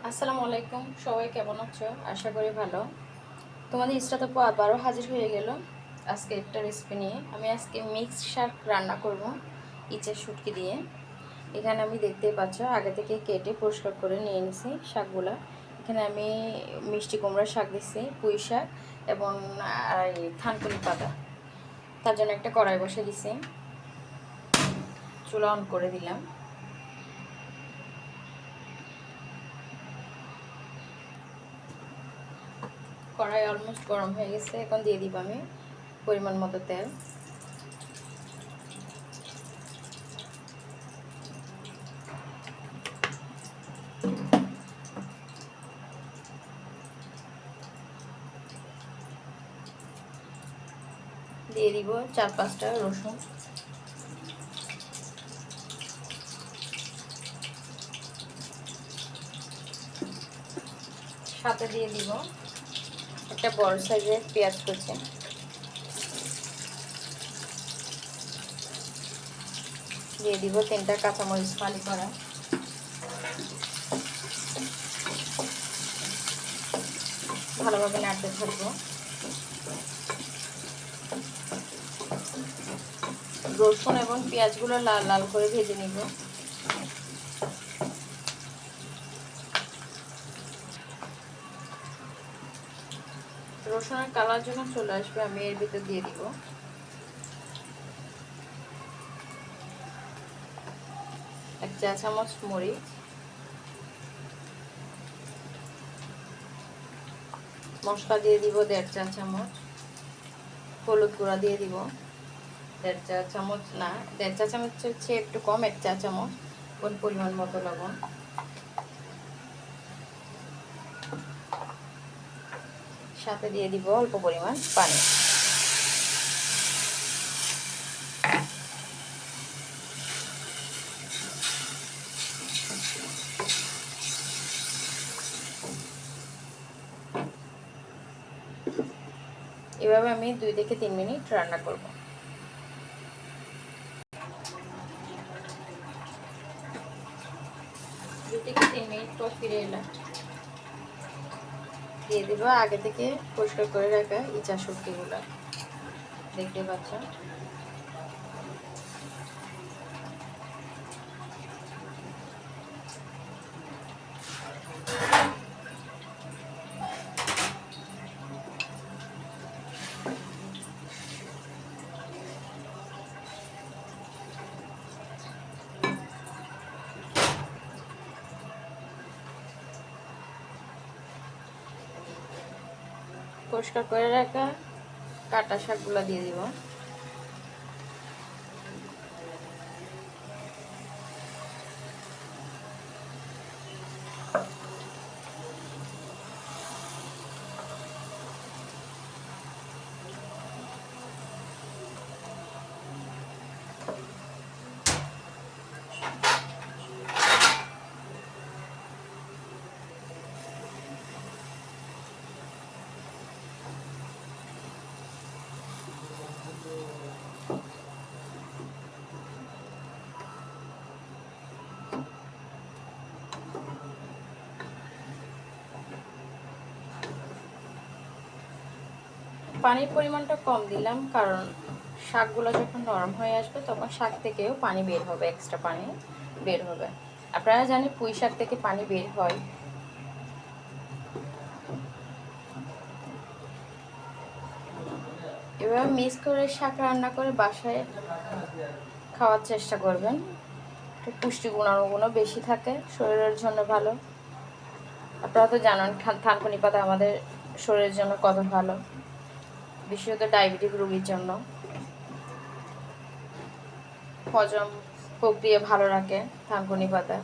আসসালামু আলাইকুম, সবাই কেমন আছো? আশা করি ভালো। তোমাদের ইস্টাত আপু আবারও হাজির হয়ে গেল আজকে একটা রেসিপি নিয়ে। আমি আজকে মিক্সড শাক রান্না করব ইচের শুটকি দিয়ে। এখানে আমি দেখতেই পাচ্ছ আগে থেকে কেটে পরিষ্কার করে নিয়ে নিছি শাকগুলা। এখানে আমি মিষ্টি কুমড়ার শাক দিচ্ছি, পুঁই শাক এবং থানকুনি পাতা। তার জন্য একটা কড়াই বসে দিছি, চুলা অন করে দিলাম। কড়াই অলমোস্ট গরম হয়ে গেছে, এখন দিয়ে দিব আমি পরিমাণ মতো তেল। দিয়ে দিব 4-5টা রসুন, সাথে দিয়ে দিব একটা বড় সাইজের পেঁয়াজ কুচি, দিয়ে দিব 3টা কাঁচামরিচ ফালি করা, ভালোভাবে নাড়তে থাকবো। রসুন এবং পেঁয়াজগুলো লাল লাল করে ভেজে নিব। রসুনের কালার যখন চলে আসবে আমি এর ভিতর দিয়ে দিব 1 চা চামচ মরিচ, মশলা দিয়ে দিব 1.5 চা চামচ, হলুদ গুঁড়া দিয়ে দিব 1.5 চা চামচ, না 1.5 চা চামচের চেয়ে একটু কম, 1 চা চামচ। কোন পরিমাণ মতো লবণ, সাথে দিয়ে দিব অল্প পরিমাণ পানি। এভাবে আমি 2 থেকে 3 মিনিট রান্না করব। 2 থেকে 3 মিনিট পর ফিরে এলাম। দিয়ে দিব আগে থেকে পরিষ্কার করে রাখা ইচা শুটকিগুলো, দেখতে পাচ্ছ। পরিষ্কার করে রাখা কাটা শাকগুলো দিয়ে দিব। পানির পরিমাণটা কম দিলাম কারণ শাকগুলো যখন নরম হয়ে আসবে তখন শাক থেকেও পানি বের হবে, এক্সট্রা পানি বের হবে। আপনারা জানেন পুঁই শাক থেকে পানি বের হয়। এভাবে মিক্স করে শাক রান্না করে বাসায় খাওয়ার চেষ্টা করবেন। পুষ্টি গুণাগুণও বেশি থাকে, শরীরের জন্য ভালো। আপনারা তো জানেন থানকুনি পাতা আমাদের শরীরের জন্য কত ভালো, বিশেষত ডায়াবেটিক রোগীর জন্য। হজম প্রক্রিয়া ভালো রাখে থানকুনি পাতা।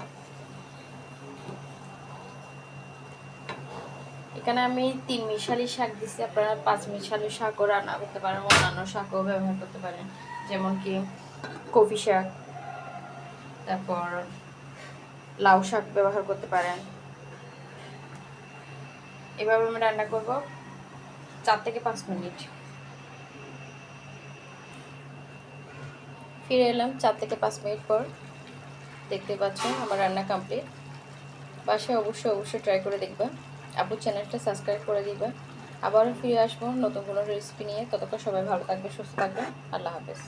এখানে আমি 3 মিশালি শাক দিচ্ছি, আপনারা 5 মিশালি শাকও রান্না করতে পারেন, অন্যান্য শাকও ব্যবহার করতে পারেন, যেমন কি কফি শাক, তারপর লাউ শাক ব্যবহার করতে পারেন। এভাবে আমি রান্না করব 4 থেকে 5 মিনিট। ফিরে এলাম 4 থেকে 5 মিনিট পর, দেখতে পাচ্ছেন আমার রান্না কমপ্লিট। বাসায় অবশ্যই ট্রাই করে দেখবা। আপুর চ্যানেলটা সাবস্ক্রাইব করে দিবা। আবারও ফিরে আসবো নতুন কোনো রেসিপি নিয়ে। ততক্ষণ সবাই ভালো থাকবে, সুস্থ থাকবে। আল্লাহ হাফেজ।